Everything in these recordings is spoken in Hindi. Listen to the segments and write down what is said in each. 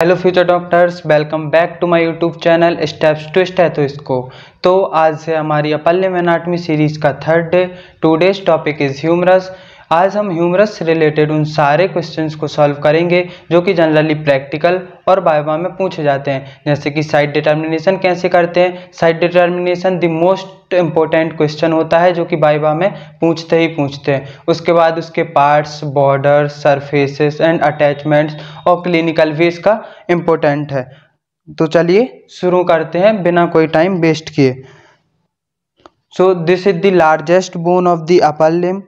Hello future doctors, welcome back to my YouTube channel steps to stethoscope. तो आज से हमारी अपल्यम एनाटॉमी सीरीज का third day. Today's topic is humerus. आज हम ह्यूमरस से रिलेटेड उन सारे क्वेश्चंस को सॉल्व करेंगे जो कि जनरली प्रैक्टिकल और वाइवा में पूछे जाते हैं, जैसे कि साइट डिटर्मिनेशन कैसे करते हैं। Site determination the most important question होता है जो कि वाइवा में पूछते हैं। उसके बाद उसके parts, borders, surfaces and attachments और क्लिनिकल भी इसका इम्पोर्टेंट है। तो चलिए शुरू करते हैं बिना कोई टाइम वेस्ट किए। So this is the largest bone of the upper limb.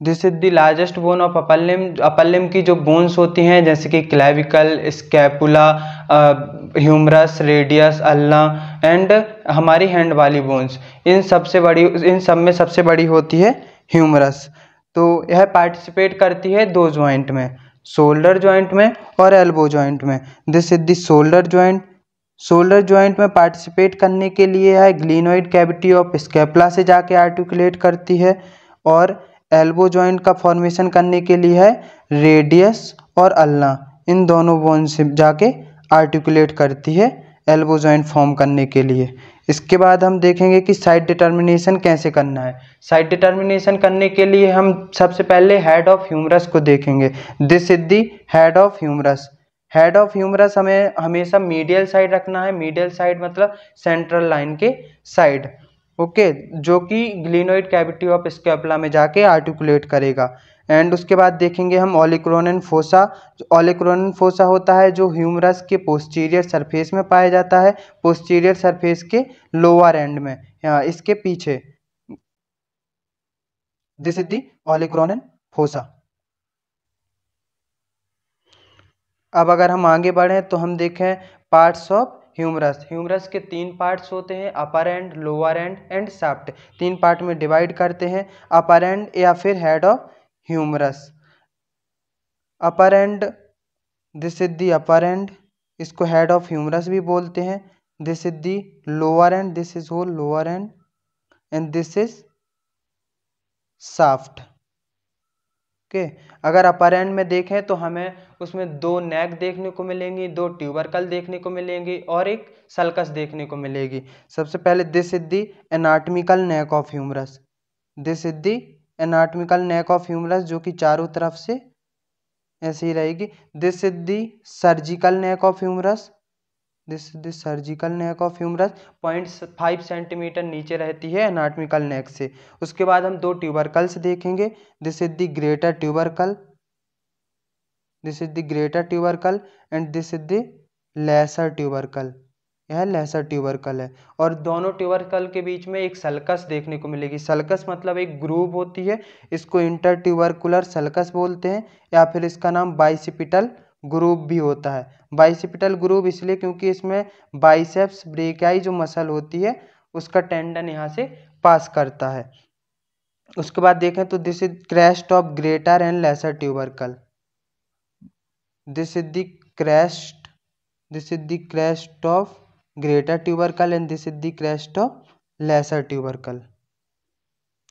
This is the largest bone of upper limb. Upper limb की जो बोन्स होती हैं जैसे कि clavicle, scapula, humerus, radius, ulna and हमारी हैंड वाली बोन्स, इन सब में सबसे बड़ी होती है ह्यूमरस। तो यह पार्टिसिपेट करती है दो जॉइंट में, शोल्डर जॉइंट में और एल्बो जॉइंट में। This is the shoulder joint. Shoulder joint में पार्टिसिपेट करने के लिए है ग्लिनोइड कैविटी ऑफ स्कैपुला से जाके आर्टिकुलेट करती है, और एल्बो जॉइंट का फॉर्मेशन करने के लिए है रेडियस और अल्ना, इन दोनों बोन से जाके आर्टिकुलेट करती है एल्बो जॉइंट फॉर्म करने के लिए। इसके बाद हम देखेंगे कि साइड डिटर्मिनेशन कैसे करना है। साइड डिटर्मिनेशन करने के लिए हम सबसे पहले हेड ऑफ ह्यूमरस को देखेंगे। This is the head of humerus. Head of humerus हमें हमेशा मीडियल साइड रखना है। मीडियल साइड मतलब सेंट्रल लाइन के साइड, ओके, जो कि ग्लिनोइड कैविटी ऑफ स्कैपुला में जाके आर्टिकुलेट करेगा। एंड उसके बाद देखेंगे हम ओलिक्रोनियन फोसा। ओलिक्रोनियन फोसा होता है जो ह्यूमरस के पोस्टीरियर सरफेस में पाया जाता है, पोस्टीरियर सरफेस के लोअर एंड में, यहाँ इसके पीछे। This is the olecranon fossa. अब अगर हम आगे बढ़ें तो हम देखें पार्ट्स ऑफ ह्यूमरस। ह्यूमरस के तीन पार्ट्स होते हैं, upper end, lower end and shaft. तीन पार्ट में डिवाइड करते हैं। अपर एंड या फिर head of humerus. Upper end, this is the upper end, इसको हेड ऑफ ह्यूमरस भी बोलते हैं। This is the lower end, this is whole lower end, and this is shaft. Okay, अगर अपर एंड में देखें तो हमें उसमें दो नेक देखने को मिलेंगी, दो ट्यूबरकल देखने को मिलेंगी और एक सल्कस देखने को मिलेगी। सबसे पहले this is the anatomical neck of humerus. This is the anatomical neck of humerus, जो कि चारों तरफ से ऐसे ही रहेगी। This is the surgical neck of humerus. This is the surgical neck of humerus, 0.5 centimetre नीचे रहती है एनाटॉमिकल नेक से। उसके बाद हम दो ट्यूबरकल्स देखेंगे। This is the greater tubercle, this is the greater tubercle, and this is the lesser tubercle. यह लेसर ट्यूबरकल है, और दोनों ट्यूबरकल के बीच में एक सल्कस देखने को मिलेगी। सल्कस मतलब एक ग्रूव होती है, इसको इंटर ट्यूबरकुलर सल्कस बोलते हैं, या फिर इसका नाम बाइसिपिटल ग्रूव भी होता है। बाइसिपिटल ग्रूव इसलिए क्योंकि इसमें बाइसेप्स ब्रेकियाई जो मसल होती है उसका टेंडन यहाँ से पास करता है। उसके बाद देखें तो this is crest of greater and lesser tubercle. This is the crest, this is the crest of greater tubercle, and this is the crest of lesser tubercle.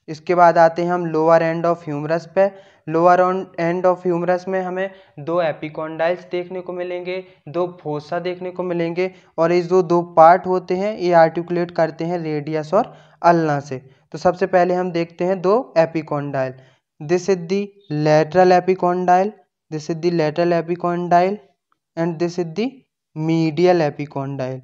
इसके बाद आते हैं हम लोअर एंड ऑफ ह्यूमरस पे। लोअर एंड ऑफ ह्यूमरस में हमें दो एपिकॉन्डाइल्स देखने को मिलेंगे, दो फोसा देखने को मिलेंगे, और ये जो दो पार्ट होते हैं ये आर्टिकुलेट करते हैं रेडियस और अल्ना से। तो सबसे पहले हम देखते हैं दो epicondyle. This is the lateral epicondyle, this is the lateral epicondyle, and this is the medial epicondyle.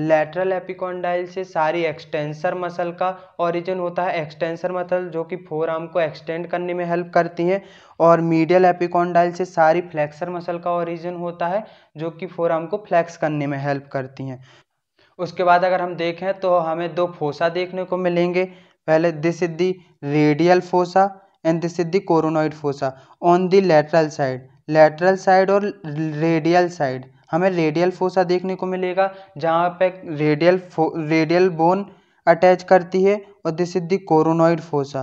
Lateral epicondyle से सारी एक्सटेंसर मसल का ओरिजिन होता है। एक्सटेंसर मसल जो कि फोर आर्म को एक्सटेंड करने में हेल्प करती हैं, और मीडियल एपिकॉन्डाइल से सारी फ्लेक्सर मसल का ओरिजिन होता है जो कि फोर आर्म को फ्लेक्स करने में हेल्प करती हैं। उसके बाद अगर हम देखें तो हमें दो फोसा देखने को मिलेंगे। पहले this is the radial fossa, and this is the coronoid fossa on the lateral side. Lateral side और रेडियल साइड हमें रेडियल फोसा देखने को मिलेगा, जहाँ पे रेडियल बोन अटैच करती है, और this is the coronoid fossa.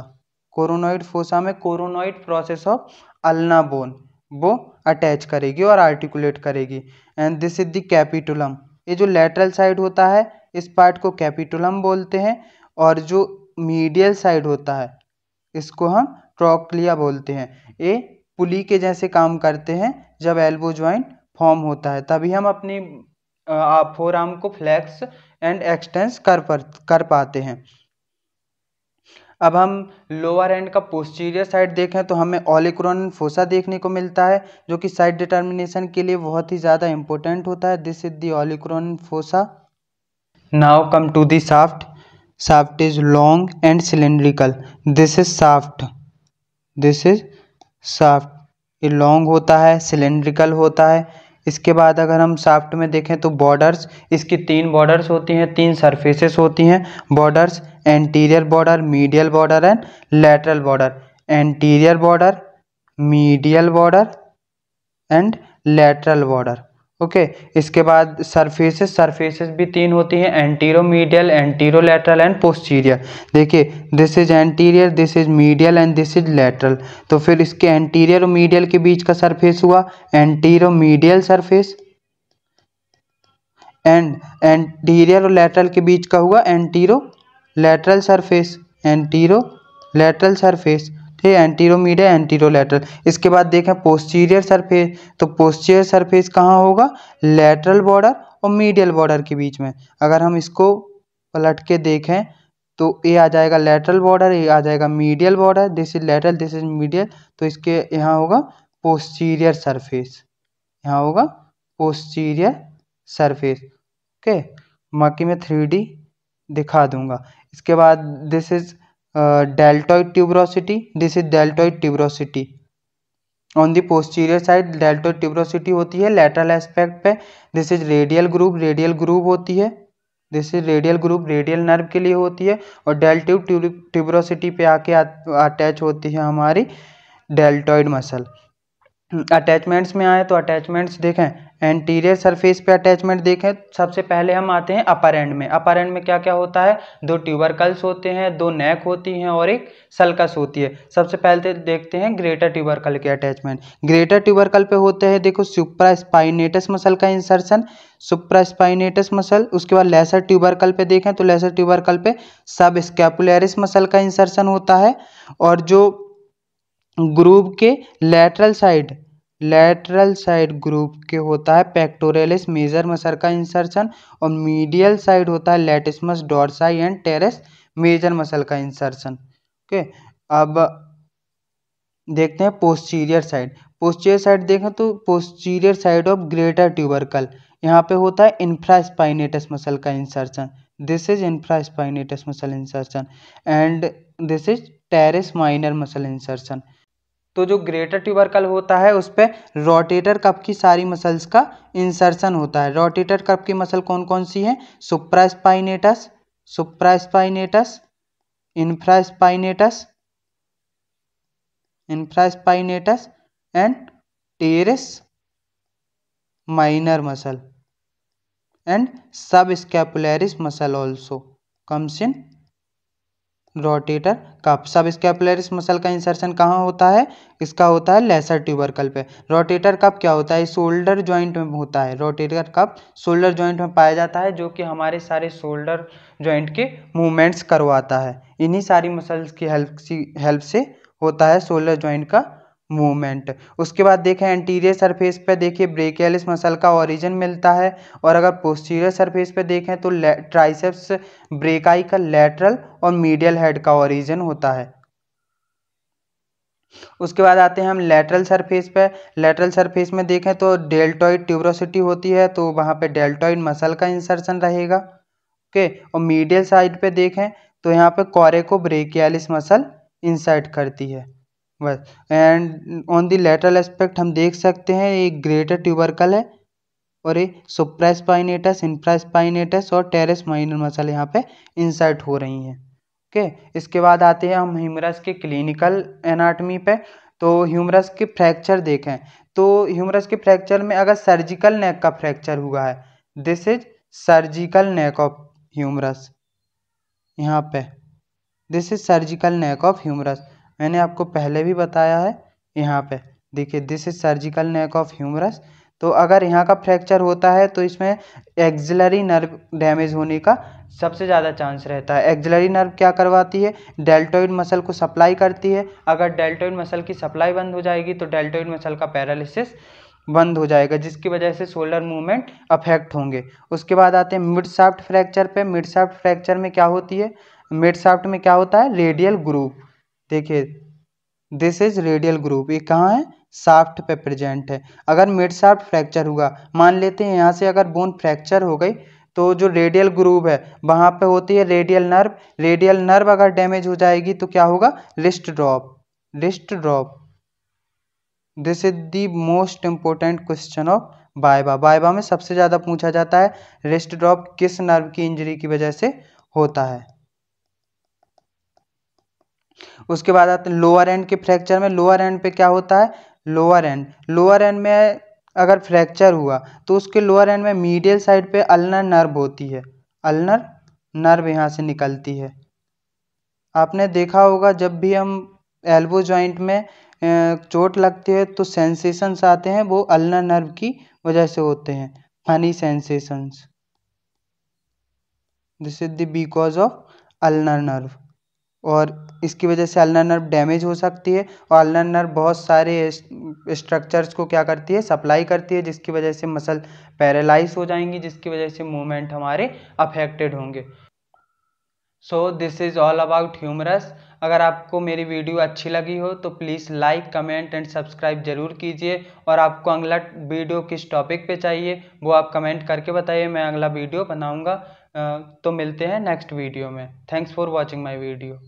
Coronoid fossa में coronoid process of ulna bone वो अटैच करेगी और आर्टिकुलेट करेगी। And this is the capitulum. ये जो लेटरल साइड होता है इस पार्ट को कैपिटुलम बोलते हैं, और जो मीडियल साइड होता है इसको हम ट्रोक्लिया बोलते हैं। ये पुली के जैसे काम करते हैं जब एल्बो जॉइंट फॉर्म होता है, तभी हम अपनी फोर आर्म को फ्लेक्स एंड एक्सटेंस कर पाते हैं। अब हम लोअर एंड का पोस्टीरियर साइड देखें तो हमें ओलिकोरोनियन फोसा देखने को मिलता है, जो कि साइड डिटर्मिनेशन के लिए बहुत ही ज़्यादा इंपॉर्टेंट होता है। This is the olecranon fossa. Now come to the shaft. Shaft is long and cylindrical. This is shaft. This is shaft. ये लॉन्ग होता है, सिलेंड्रिकल होता है। इसके बाद अगर हम शाफ्ट में देखें तो बॉर्डर्स, इसकी 3 बॉर्डर्स होती हैं, 3 सरफेसेस होती हैं। Borders anterior border, medial border and lateral border. Anterior border, medial border and lateral border. Okay, इसके बाद सरफेसेस भी 3 होती हैं, anteromedial, anterolateral and posterior. देखिए, this is anterior, this is medial and this is lateral. तो फिर इसके एंटीरियर और मीडियल के बीच का सरफेस हुआ antero medial surface, and anterior और लैटरल के बीच का हुआ antero lateral surface. Antero lateral surface, ठीक है, एंटीरो मीडियल, एंटीरो लैटरल। इसके बाद देखें पोस्टीरियर सरफेस, तो पोस्टीरियर सरफेस कहाँ होगा? लैटरल बॉर्डर और मीडियल बॉर्डर के बीच में। अगर हम इसको पलट के देखें तो ये आ जाएगा लैटरल बॉर्डर, ये आ जाएगा medial border. This is lateral, this is medial. तो इसके यहाँ होगा पोस्टीरियर सरफेस, यहाँ होगा पोस्टीरियर सरफेस। ओके, बाकी मैं 3D दिखा दूंगा। इसके बाद this is deltoid tuberosity. This is deltoid tuberosity. On the posterior side deltoid tuberosity होती है लैटरल एस्पेक्ट पे। This is radial groove, radial groove होती है। This is radial groove, radial nerve के लिए होती है। और डेल्टॉइड ट्यूबरोसिटी पे आके अटैच होती है हमारी डेल्टॉइड मसल। अटैचमेंट्स में आए तो अटैचमेंट्स देखें, एंटीरियर सरफेस पे अटैचमेंट देखें। सबसे पहले हम आते हैं अपर एंड में। अपर एंड में क्या क्या होता है? 2 ट्यूबरकल्स होते हैं, 2 नेक होती हैं और एक सल्कस होती है। सबसे पहले देखते हैं ग्रेटर ट्यूबरकल के अटैचमेंट। ग्रेटर ट्यूबरकल पे होते हैं, देखो, सुप्रास्पाइनेटस मसल का इंसर्शन, सुप्रास्पाइनेटस मसल। उसके बाद लेसर ट्यूबरकल पे देखें तो लेसर ट्यूबरकल पे सब स्कैपुलरिस मसल का इंसर्शन होता है। और जो ग्रूव के लैटरल साइड ग्रूव के होता है पेक्टोरलिस मेजर मसल का इंसर्शन। और मीडियल साइड होता है latissimus dorsi and teres major muscle का इंसर्शन। ओके, अब देखते हैं पोस्टीरियर साइड। पोस्टीरियर साइड देखें तो posterior side of greater tubercle, यहाँ पे होता है इंफ्रास्पाइनेटस मसल का insertion. This is infraspinatus muscle insertion and this is teres minor muscle insertion. तो जो ग्रेटर ट्यूबरकल होता है उस पर रोटेटर कफ की सारी मसल्स का इंसर्शन होता है। रोटेटर कफ की मसल कौन कौन सी है? Supraspinatus, supraspinatus, infraspinatus, infraspinatus and teres minor muscle and subscapularis muscle also comes in rotator cuff. Subscapularis muscle का इंसर्शन कहाँ होता है? इसका होता है लेसर ट्यूबरकल पे। रोटेटर कफ क्या होता है? शोल्डर जॉइंट में होता है। रोटेटर कफ शोल्डर जॉइंट में पाया जाता है, जो कि हमारे सारे शोल्डर जॉइंट के मूवमेंट्स करवाता है। इन्हीं सारी मसल्स की हेल्प से होता है शोल्डर जॉइंट का मूवमेंट। उसके बाद देखें एंटीरियर सरफेस पे, देखिए ब्रेकियलिस मसल का ओरिजिन मिलता है। और अगर पोस्टीरियर सरफेस पे देखें तो ट्राइसेप्स ब्रेकाई का लैटरल और मीडियल हेड का ओरिजिन होता है। उसके बाद आते हैं हम लैटरल सरफेस पे। लैटरल सरफेस में देखें तो डेल्टॉइड ट्यूबरोसिटी होती है, तो वहाँ पे डेल्टॉइड मसल का इंसर्शन रहेगा। ओके, और मीडियल साइड पे देखें तो यहाँ पे कोरेको ब्रेकियलिस मसल इंसर्ट करती है बस। And on the lateral aspect हम देख सकते हैं एक ग्रेटर ट्यूबरकल है और ये सुप्रास्पाइनेटस, इंफ्रास्पाइनेटस और टेरेस माइनर मसल यहाँ पे इंसर्ट हो रही हैं। ओके, इसके बाद आते हैं हम ह्यूमरस के क्लिनिकल एनाटमी पे। तो ह्यूमरस के फ्रैक्चर देखें तो ह्यूमरस के फ्रैक्चर में अगर सर्जिकल नेक का फ्रैक्चर हुआ है, this is surgical neck of humerus, यहाँ पे this is surgical neck of humerus. मैंने आपको पहले भी बताया है, यहाँ पे देखिए this is surgical neck of humerus. तो अगर यहाँ का फ्रैक्चर होता है तो इसमें एक्सिलरी नर्व डैमेज होने का सबसे ज़्यादा चांस रहता है। एक्सिलरी नर्व क्या करवाती है? डेल्टॉइड मसल को सप्लाई करती है। अगर डेल्टॉइड मसल की सप्लाई बंद हो जाएगी तो डेल्टॉइड मसल का पैरालिसिस बंद हो जाएगा, जिसकी वजह से शोल्डर मूवमेंट अफेक्ट होंगे। उसके बाद आते हैं मिड शाफ्ट फ्रैक्चर पे। मिड शाफ्ट फ्रैक्चर में क्या होती है, मिड शाफ्ट में क्या होता है, रेडियल ग्रूव। देखिए दिस इज रेडियल ग्रूव, ये कहाँ है, शाफ्ट पे प्रेजेंट है। अगर मिड शाफ्ट फ्रैक्चर हुआ, मान लेते हैं यहाँ से अगर बोन फ्रैक्चर हो गई, तो जो रेडियल ग्रूव है वहाँ पे होती है रेडियल नर्व। रेडियल नर्व अगर डैमेज हो जाएगी तो क्या होगा, wrist drop, wrist drop. This is the most important question of viva. Viva में सबसे ज़्यादा पूछा जाता है रिस्ट ड्रॉप किस नर्व की इंजरी की वजह से होता है। उसके बाद आते हैं लोअर एंड के फ्रैक्चर में। लोअर एंड पे क्या होता है, लोअर एंड में अगर फ्रैक्चर हुआ तो उसके लोअर एंड में मीडियल साइड पे अल्नर नर्व होती है, अल्नर नर्व यहाँ से निकलती है। आपने देखा होगा जब भी हम एल्बो जॉइंट में चोट लगती है तो सेंसेशंस आते हैं, वो अल्नर नर्व की वजह से होते हैं, funny sensations. This is the because of ulnar nerve, और इसकी वजह से अल्नर नर्व डैमेज हो सकती है। और अल्नर नर्व बहुत सारे स्ट्रक्चर्स को क्या करती है, सप्लाई करती है, जिसकी वजह से मसल पैरालाइज हो जाएंगी, जिसकी वजह से मूवमेंट हमारे अफेक्टेड होंगे। So this is all about humerus. अगर आपको मेरी वीडियो अच्छी लगी हो तो please like, comment and subscribe जरूर कीजिए। और आपको अगला वीडियो किस टॉपिक पे चाहिए वो आप कमेंट करके बताइए, मैं अगला वीडियो बनाऊंगा। तो मिलते हैं नेक्स्ट वीडियो में। Thanks for watching my video.